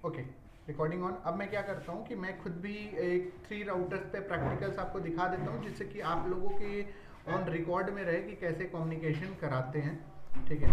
Okay, recording on. अब मैं क्या करता हूँ कि मैं खुद भी एक 3 राउटर्स पे प्रैक्टिकल्स आपको दिखा देता हूँ, जिससे कि आप लोगों के ऑन रिकॉर्ड में रहे कि कैसे कम्युनिकेशन कराते हैं। ठीक है,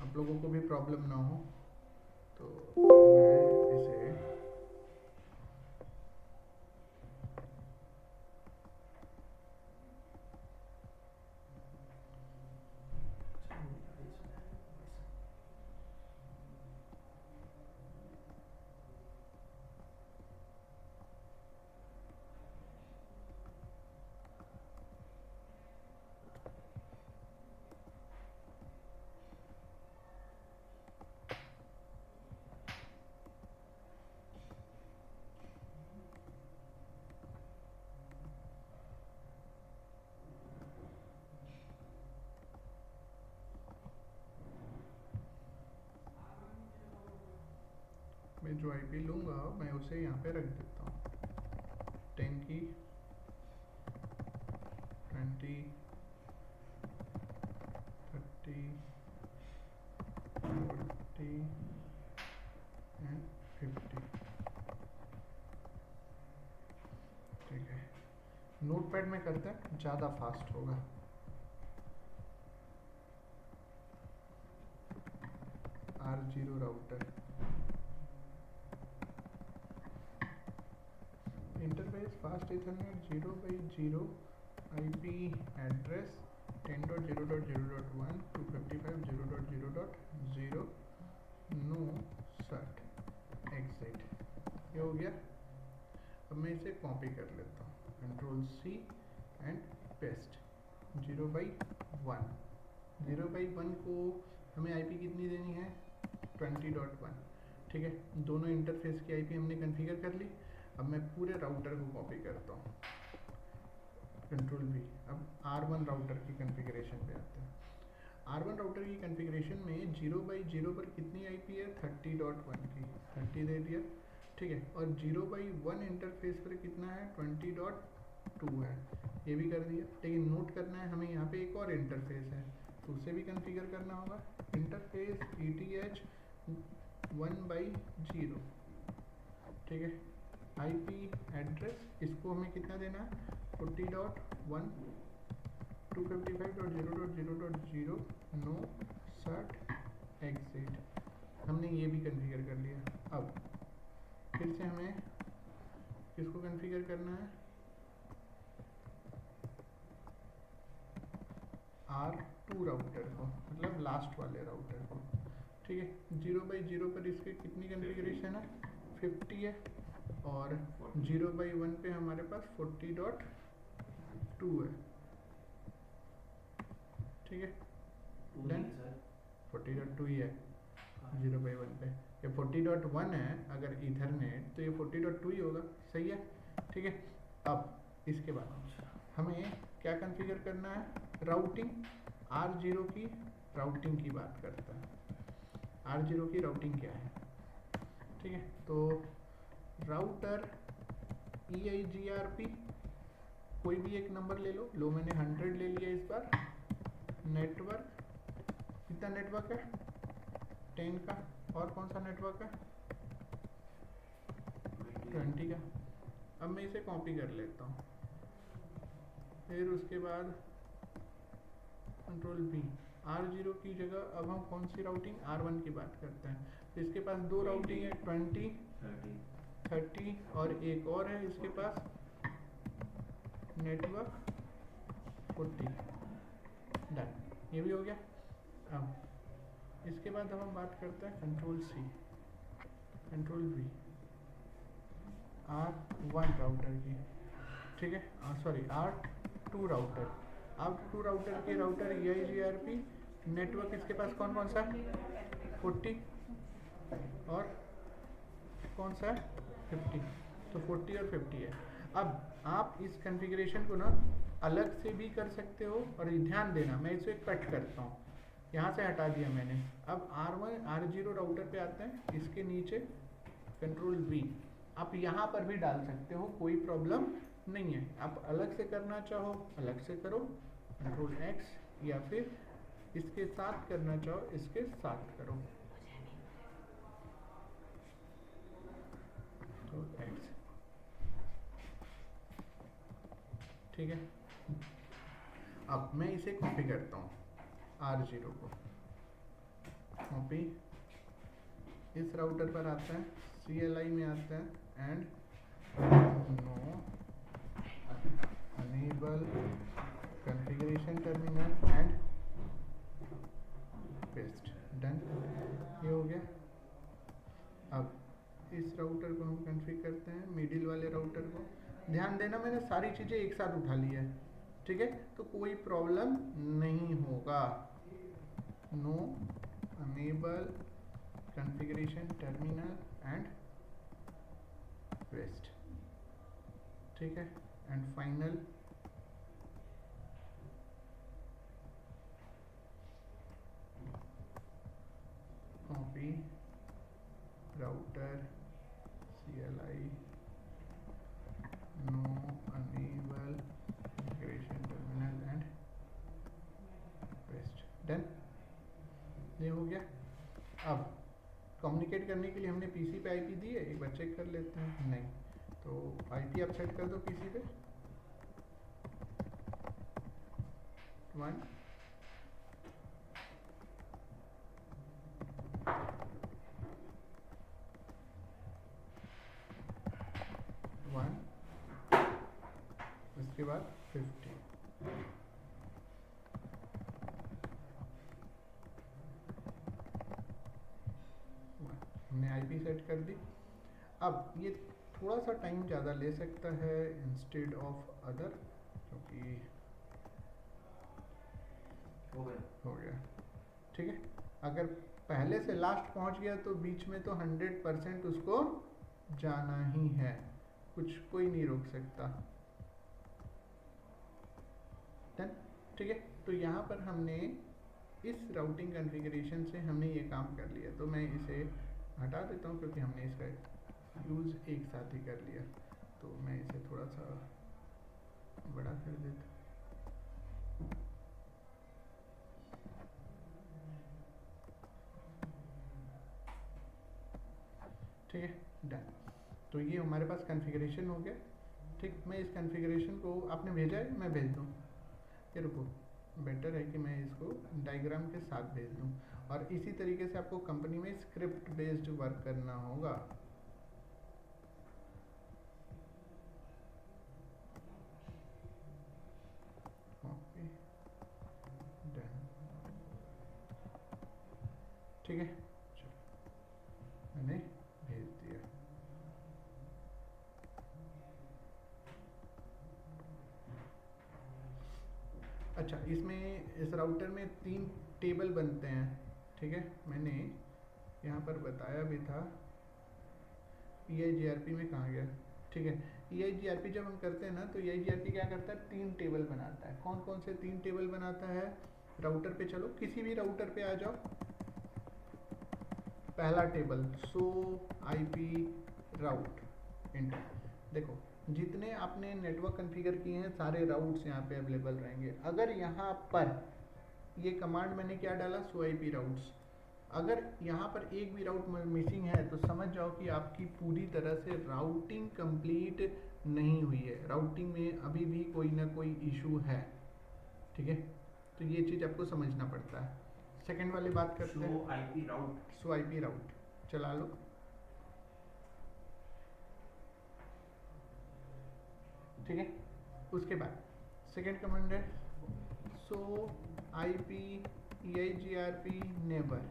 आप लोगों को भी प्रॉब्लम ना हो। तो मैं इसे जो आईपी लूँगा मैं उसे यहाँ पे रख देता हूँ। 10 की 20 30 40 एंड 50। ठीक है, नोटपैड में करते हैं, ज़्यादा फास्ट होगा। R0 router interface fast ethernet 0/0 IP address 10.0.0.1 255 0.0.0 no shut exit. ये हो गया। अब मैं इसे कॉपी कर लेता हूँ, Ctrl+C एंड पेस्ट। 0/1 0/1 को हमें आईपी कितनी देनी है? 20.1। ठीक है, दोनों इंटरफेस की आईपी हमने कॉन्फ़िगर कर ली। अब मैं पूरे राउटर को कॉपी करता हूँ, Ctrl+V। अब R1 राउटर की कॉन्फ़िगरेशन पे आते हैं। R1 राउटर की कॉन्फ़िगरेशन में 0/0 पर कितनी आईपी है? 30.1 की, 30 दे दिया। ठीक है, और 0/1 इंटरफेस पर कितना है? 20.2 है, ये भी कर दिया। लेकिन नोट करना है हमें, यहाँ पे एक और इंटरफेस है तो उसे भी कॉन्फ़िगर करना होगा। Interface ETH 1/0। ठीक है, आईपी एड्रेस इसको हमें कितना देना है? 40.1 255.0.0.0 नो सट एग्जिट। हमने ये भी कॉन्फ़िगर कर लिया। अब फिर से हमें किसको कॉन्फ़िगर करना है? R2 राउटर को, मतलब लास्ट वाले राउटर को। ठीक है, 0/0 पर इसकी कितनी कॉन्फ़िगरेशन है? 50 है, और 0/1 पे हमारे पास 40.2 है। ठीक है, डन। 40.2 ही है 0/1 पे। ये 40.1 है अगर इथरनेट, तो ये 40.2 ही होगा। सही है। ठीक है, अब इसके बाद हमें क्या कॉन्फ़िगर करना है? राउटिंग। R0 की राउटिंग की बात करता है। R0 की राउटिंग क्या है? ठीक है, तो राउटर EIGRP, कोई भी एक नंबर ले लो मैंने 100 ले लिया इस बार। नेटवर्क, कितना नेटवर्क है? 10 का। और कौन सा नेटवर्क है? 20 का। अब मैं इसे कॉपी कर लेता हूँ, फिर उसके बाद Ctrl+V। R0 की जगह अब हम कौन सी राउटिंग? R1 की बात करते हैं। तो इसके पास दो राउटिंग है, 20 30, और एक और है इसके पास नेटवर्क 40। डन, ये भी हो गया। अब इसके बाद हम बात करते हैं Ctrl+C Ctrl+V R1 राउटर की। ठीक है, sorry R2 router. R2 router के राउटर EIGRP नेटवर्क इसके पास कौन कौन सा? 40, और कौन सा है? 50। तो 40 और 50 है। अब आप इस कॉन्फ़िगरेशन को ना अलग से भी कर सकते हो, और ध्यान देना मैं इसे कट करता हूँ, यहाँ से हटा दिया मैंने। अब R1 R0 राउटर पे आते हैं, इसके नीचे Ctrl+V। आप यहाँ पर भी डाल सकते हो, कोई प्रॉब्लम नहीं है। आप अलग से करना चाहो अलग से करो, Ctrl+X, या फिर इसके साथ करना चाहो इसके साथ करो। ठीक है। अब मैं इसे कॉपी करता हूँ, R0 को कॉपी, इस राउटर पर आता है, CLI में आता है and no enable configuration terminal and paste, done. ये हो गया। अब इस राउटर को हम कॉन्फ़िगर करते हैं, मिडिल वाले राउटर को। ध्यान देना मैंने सारी चीज़ें एक साथ उठा ली है, ठीक है, तो कोई प्रॉब्लम नहीं होगा। No enable configuration terminal and paste, ठीक है, and final copy router CLI no enable configuration terminal and paste, done. ये हो गया। अब कम्युनिकेट करने के लिए हमने पीसी पे आईपी दी है, एक बार चेक कर लेते हैं। नहीं तो आईपी आप सेट कर दो पीसी पे 1 1, उसके बाद 50। हमने आईपी सेट कर दी। अब ये थोड़ा सा टाइम ज़्यादा ले सकता है इंस्टेड ऑफ अदर, क्योंकि हो गया, ठीक है। अगर पहले से लास्ट पहुंच गया तो बीच में तो 100% उसको जाना ही है, कुछ कोई नहीं रोक सकता, डन, ठीक है। तो यहाँ पर हमने इस राउटिंग कॉन्फ़िगरेशन से हमने ये काम कर लिया, तो मैं इसे हटा देता हूँ क्योंकि हमने इसका यूज़ एक साथ ही कर लिया। तो मैं इसे थोड़ा सा बड़ा कर देता हूँ, ठीक है, डन। तो ये हमारे पास कॉन्फ़िगरेशन हो गया, ठीक। मैं इस कॉन्फ़िगरेशन को आपने भेजा है, मैं भेज दूँ, ये रुको, बेटर है कि मैं इसको डायग्राम के साथ भेज दूँ। और इसी तरीके से आपको कंपनी में स्क्रिप्ट बेस्ड वर्क करना होगा। कॉपी, डन, ठीक है, चलो मैंने भेज दिया। अच्छा, इसमें इस राउटर में 3 टेबल बनते हैं, ठीक है, मैंने यहाँ पर बताया भी था। EIGRP में कहाँ गया, ठीक है। EIGRP जब हम करते हैं ना, तो EIGRP क्या करता है, 3 टेबल बनाता है। कौन कौन से 3 टेबल बनाता है? राउटर पे चलो, किसी भी राउटर पे आ जाओ। पहला टेबल सो IP राउट इंटर, देखो जितने आपने नेटवर्क कॉन्फ़िगर किए हैं सारे राउट्स यहाँ पे अवेलेबल रहेंगे। अगर यहाँ पर ये कमांड मैंने क्या डाला, सो IP राउट्स, अगर यहाँ पर एक भी राउट मिसिंग है तो समझ जाओ कि आपकी पूरी तरह से राउटिंग कंप्लीट नहीं हुई है, राउटिंग में अभी भी कोई ना कोई इशू है, ठीक है। तो ये चीज़ आपको समझना पड़ता है। सेकंड वाली बात करते हैं, सो IP राउट चला लो, ठीक है। उसके बाद सेकंड कमांड है सो IP EIGRP नेबर।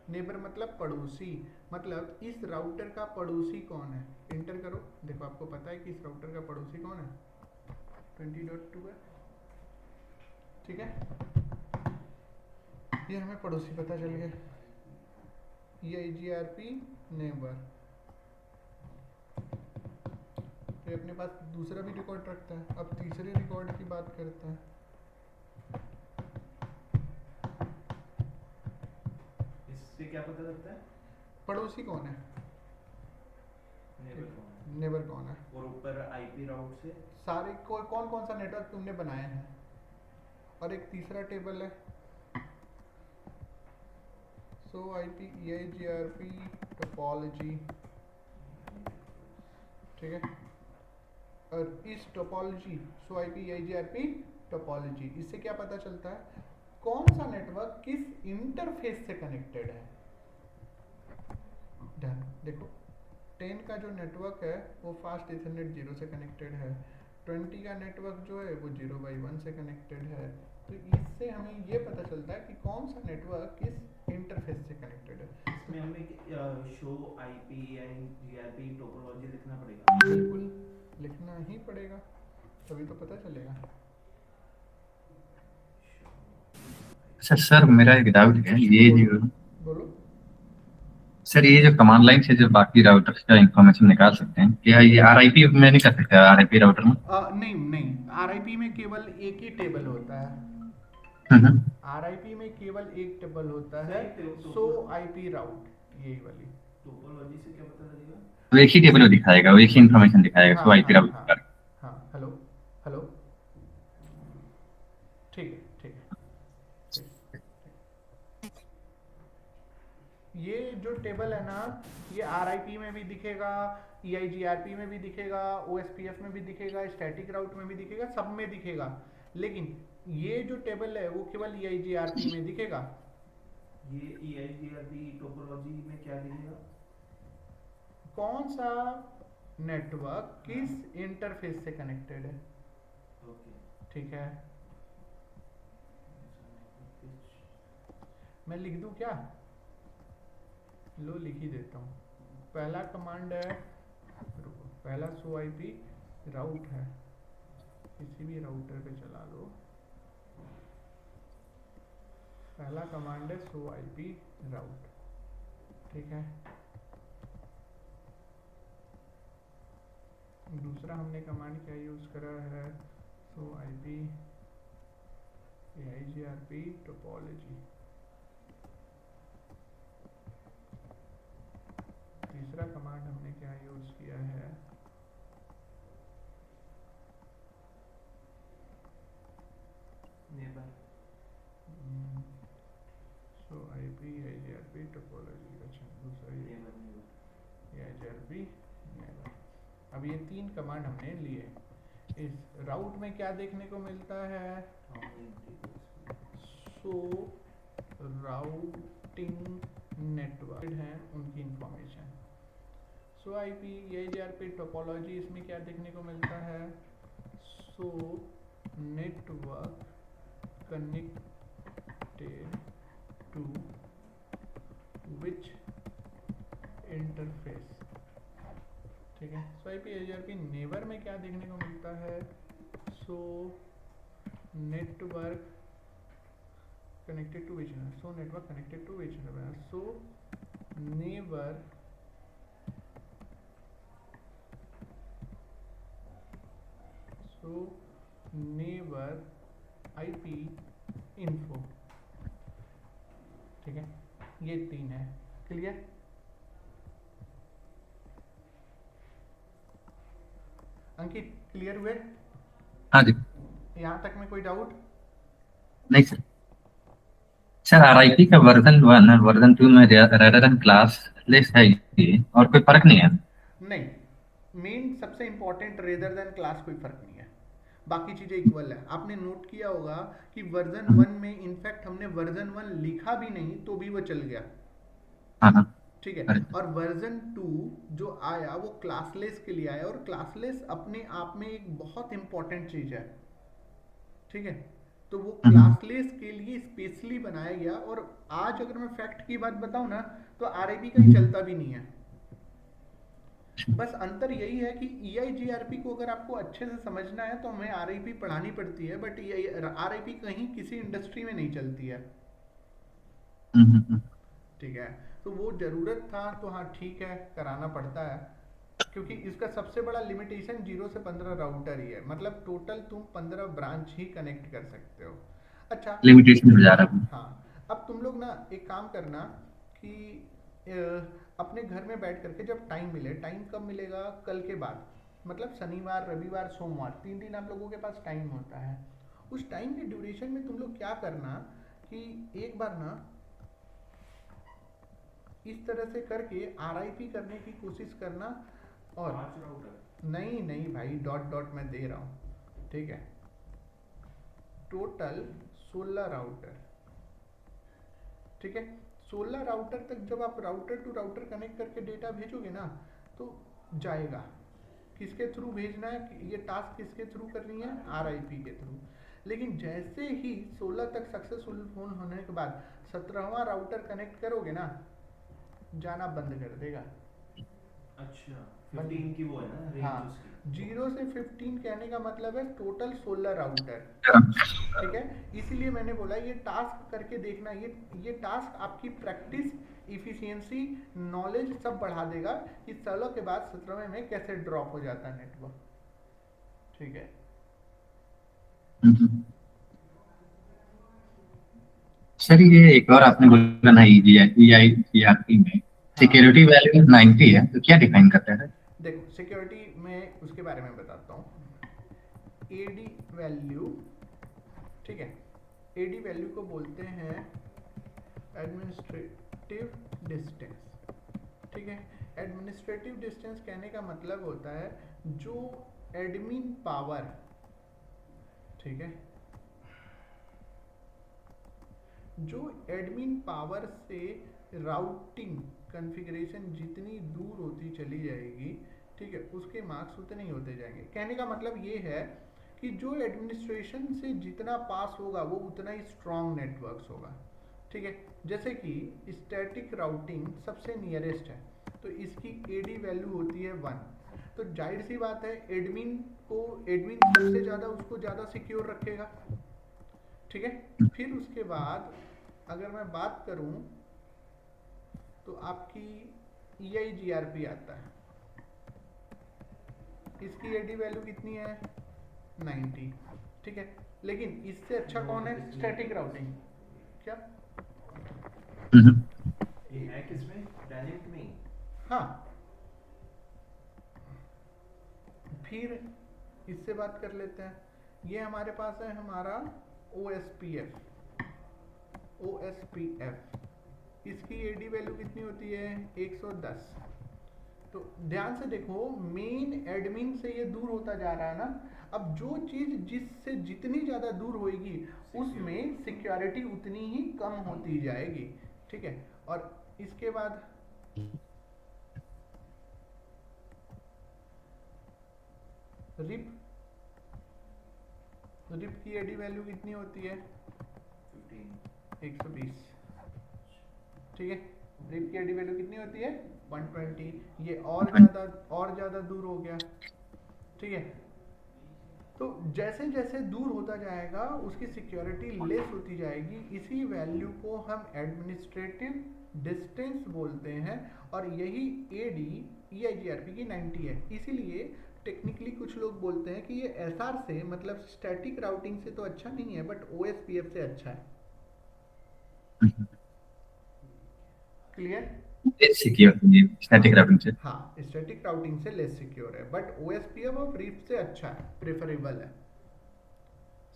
नेबर मतलब पड़ोसी, मतलब इस राउटर का पड़ोसी कौन है, इंटर करो। देखो आपको पता है कि इस राउटर का पड़ोसी कौन है, 20.2 है, ठीक है। ये हमें पड़ोसी पता चल गया, EIGRP नेबर। तो अपने पास दूसरा भी रिकॉर्ड रखता है। अब तीसरे रिकॉर्ड की बात करते हैं। इससे क्या पता लगता है पड़ोसी कौन है, नेबर कौन है, और ऊपर IP राउट से सारे कौन कौन सा नेटवर्क तुमने बनाए हैं। और एक तीसरा टेबल है सो IP EIGRP टोपोलॉजी, ठीक है। और इस टोपोलॉजी सो आईपी EIGRP टोपोलॉजी, इससे क्या पता चलता है कौन सा नेटवर्क किस इंटरफेस से कनेक्टेड है। डन। देखो 10 का जो नेटवर्क है वो फास्ट इथरनेट 0 से कनेक्टेड है, 20 का नेटवर्क जो है वो 0/1 से कनेक्टेड है। तो इससे हमें ये पता चलता है कि कौन सा नेटवर्क किस इंटरफेस से कनेक्टेड है। इसमें हमें शो आईपी जीआरपी टोपोलॉजी लिखना पड़ेगा। बिल्कुल लिखना ही पड़ेगा, तभी तो पता चलेगा। अच्छा सर, मेरा एक डाउट है, ये जो बोलो। सर ये जो कमांड लाइन से जो बाकी राउटर्स का इंफॉर्मेशन निकाल सकते हैं, क्या ये आरआईपी में नहीं कर सकते? आरआईपी राउटर में नहीं नहीं, आरआईपी में केवल एक ही टेबल होता है। हम्म, आरआईपी में केवल एक टेबल होता है, सो आईपी राउट, यही वाली। टोपोलॉजी से क्या पता लगेगा? वो एक ही टेबल में दिखाएगा, वो एक ही इंफॉर्मेशन दिखाएगा, सो आईपी हाँ राउटर। हाँ, हेलो हेलो, ठीक है ठीक है ठीक। ये जो टेबल है ना, ये आरआईपी में भी दिखेगा, EIGRP में भी दिखेगा, OSPF में भी दिखेगा, स्टैटिक राउट में भी दिखेगा, सब में दिखेगा। लेकिन ये जो टेबल है वो केवल EIGRP में दिखेगा। ये EIGRP टोपोलॉजी में क्या दिखेगा? कौन सा नेटवर्क किस इंटरफेस से कनेक्टेड है। ओके, ठीक है, मैं लिख दूं क्या? लो लिख ही देता हूँ। पहला कमांड है, रुको, पहला सो आईपी राउट है, किसी भी राउटर पे चला लो। पहला कमांड है सो आईपी राउट, ठीक है। दूसरा हमने कमांड क्या यूज करा है, सो आईपी EIGRP टोपोलॉजी। तीसरा कमांड हमने क्या यूज किया है, नेबर। सो आईपी EIGRP टोपोलॉजी। अच्छा, दूसरा ये EIGRP नेबर। अब ये 3 कमांड हमने लिए। इस राउट में क्या देखने को मिलता है, सो राउटिंग नेटवर्क है उनकी information. So IP EIGRP topology, इसमें क्या देखने को मिलता है, so network connected to which interface. ठीक है। सो आईपी EIGRP नेबर में क्या देखने को मिलता है, so network connected to which network, so network connected to which network, so neighbor IP info। ठीक है, ये 3 है। क्लियर? अंकित क्लियर हुए? हाँ जी। यहाँ तक में कोई डाउट? नहीं सर। सर आरआईपी का वर्जन 1 और वर्जन 2 में रेडर एंड क्लास लेस है ये, और कोई फर्क नहीं है? नहीं, मेन सबसे इंपॉर्टेंट रेदर देन क्लास कोई फर्क नहीं है, बाकी चीजें इक्वल है। आपने नोट किया होगा कि वर्जन 1 में इनफैक्ट हमने वर्जन 1 लिखा भी नहीं तो भी वो चल गया। हाँ। ठीक है। और वर्जन 2 जो आया वो क्लासलेस के लिए आया, और क्लासलेस अपने आप में एक बहुत इंपॉर्टेंट चीज है। ठीक है, तो वो क्लासलेस के लिए स्पेशली बनाया गया। और आज अगर मैं फैक्ट की बात बताऊं ना, तो आरआईपी कहीं चलता भी नहीं है। बस अंतर यही है कि EIGRP को अगर आपको अच्छे से समझना है तो हमें आरआईपी पढ़ानी पड़ती है, बट आरआईपी कहीं किसी इंडस्ट्री में नहीं चलती है। ठीक है, तो वो जरूरत था तो हाँ ठीक है, कराना पड़ता है, क्योंकि इसका सबसे बड़ा लिमिटेशन 0 से 15 राउटर ही है। मतलब टोटल तुम 15 ब्रांच ही कनेक्ट कर सकते हो। अच्छा, लिमिटेशन हो जा रहा है। हाँ, अब तुम लोग ना एक काम करना कि अपने घर में बैठ करके जब टाइम मिले, टाइम कब मिलेगा, कल के बाद, मतलब शनिवार रविवार सोमवार 3 दिन आप लोगों के पास टाइम होता है। उस टाइम के ड्यूरेशन में तुम लोग क्या करना कि एक बार ना इस तरह से करके आरआईपी करने की कोशिश करना। और 5 राउटर। नहीं नहीं भाई, डॉट डॉट मैं दे रहा हूँ, ठीक है। टोटल 16 राउटर, ठीक है। 16 राउटर तक जब आप राउटर टू राउटर कनेक्ट करके डेटा भेजोगे ना, तो जाएगा। किसके थ्रू भेजना है, ये टास्क किसके थ्रू करनी है, RIP के थ्रू। लेकिन जैसे ही 16 तक सक्सेसफुल फोन होने के बाद 17वां राउटर कनेक्ट करोगे ना, जाना बंद कर देगा। अच्छा 15 की वो है ना रेंज हाँ, उसकी। 0 से 15 कहने का मतलब है टोटल 16 राउटर, ठीक है। इसीलिए मैंने बोला ये टास्क करके देखना, ये टास्क आपकी प्रैक्टिस, इफिशियंसी, नॉलेज सब बढ़ा देगा कि 16 के बाद 17वें में कैसे ड्रॉप हो जाता है नेटवर्क, ठीक है। सर ये एक और आपने बोला ना EIGRP में हाँ सिक्योरिटी वैल्यू 90 है, तो क्या डिफाइन करता है? देखो, सिक्योरिटी में उसके बारे में बताता हूँ। AD वैल्यू, ठीक है, AD वैल्यू को बोलते हैं एडमिनिस्ट्रेटिव डिस्टेंस, ठीक है। एडमिनिस्ट्रेटिव डिस्टेंस कहने का मतलब होता है जो एडमिन पावर, ठीक है, जो एडमिन पावर से राउटिंग कॉन्फ़िगरेशन जितनी दूर होती चली जाएगी, ठीक है, उसके मार्क्स उतने ही होते जाएंगे। कहने का मतलब ये है कि जो एडमिनिस्ट्रेशन से जितना पास होगा वो उतना ही स्ट्रॉन्ग नेटवर्क्स होगा, ठीक है। जैसे कि स्टैटिक राउटिंग सबसे नियरेस्ट है, तो इसकी AD वैल्यू होती है 1, तो जाहिर सी बात है एडमिन को, एडमिन सबसे ज़्यादा उसको ज़्यादा सिक्योर रखेगा, ठीक है। फिर उसके बाद अगर मैं बात करूं तो आपकी EIGRP आता है, इसकी AD वैल्यू कितनी है, 90, ठीक है। लेकिन इससे अच्छा कौन है, स्टैटिक राउटिंग। क्या ये है किसमें, डायनेमिक में ही? हाँ, फिर इससे बात कर लेते हैं। ये हमारे पास है हमारा OSPF, इसकी AD वैल्यू कितनी होती है, 110। तो ध्यान से देखो, मेन एडमिन से ये दूर होता जा रहा है ना। अब जो चीज जिससे जितनी ज्यादा दूर होगी उसमें सिक्योरिटी उतनी ही कम होती जाएगी, ठीक है। और इसके बाद रिप, रिप की AD वैल्यू कितनी होती है, 120, ठीक है। रिप की AD वैल्यू कितनी होती है, 120। ये और ज्यादा दूर हो गया, ठीक है। तो जैसे जैसे दूर होता जाएगा उसकी सिक्योरिटी लेस होती जाएगी। इसी वैल्यू को हम एडमिनिस्ट्रेटिव डिस्टेंस बोलते हैं, और यही AD EIGRP की 90 है। इसीलिए टेक्निकली कुछ लोग बोलते हैं कि ये SR से, मतलब स्टैटिक राउटिंग से तो अच्छा नहीं है, बट OSPF से अच्छा है। क्लियर? सिक्योर स्टैटिक राउटिंग से हाँ, स्टैटिक राउटिंग से लेस सिक्योर है, बट OSPF और RIP से अच्छा है, प्रेफरेबल है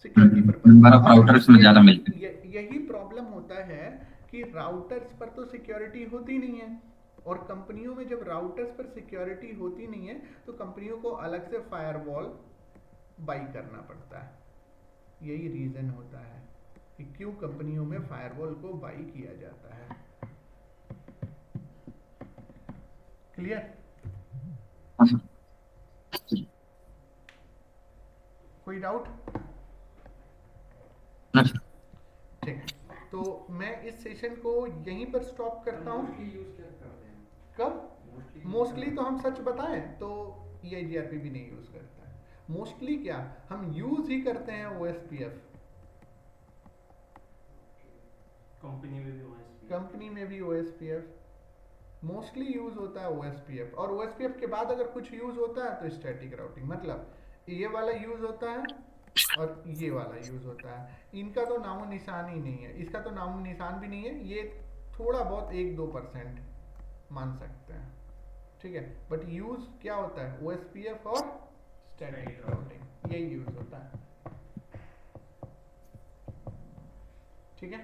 security purpose. Number of routers में ज्यादा मिलते हैं। यही प्रॉब्लम होता है कि राउटर्स पर तो सिक्योरिटी होती नहीं है, और कंपनियों में जब राउटर्स पर सिक्योरिटी होती नहीं है तो कंपनियों को अलग से फायरवॉल बाई करना पड़ता है। यही रीजन होता है कि क्यों कंपनियों में फायरवॉल को बाई किया जाता है। क्लियर? हाँ सर। कोई डाउट? ना सर। ठीक है, तो मैं इस सेशन को यहीं पर स्टॉप करता हूँ। कब मोस्टली तो हम सच बताएं तो EIGRP भी नहीं यूज करता है। मोस्टली क्या, हम यूज ही करते हैं OSPF। कंपनी में भी OSPF, कंपनी में भी OSPF मोस्टली यूज होता है OSPF, और OSPF के बाद अगर कुछ यूज होता है तो स्टैटिक राउटिंग, मतलब ये वाला यूज होता है और ये वाला यूज होता है। इनका तो नामो निशान ही नहीं है, इसका तो नामो निशान भी नहीं है। ये थोड़ा बहुत 1-2% मान सकते हैं, ठीक है। बट यूज क्या होता है, OSPF और स्टैटिक राउटिंग, यही यूज होता है, ठीक है।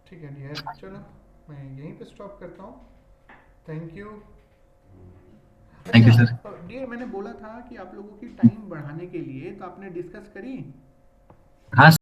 ठीक है डियर, चलो मैं यहीं पे स्टॉप करता हूँ। Thank you. Thank you sir. Dear, मैंने बोला था कि आप लोगों की टाइम बढ़ाने के लिए, तो आपने डिस्कस करी? हाँ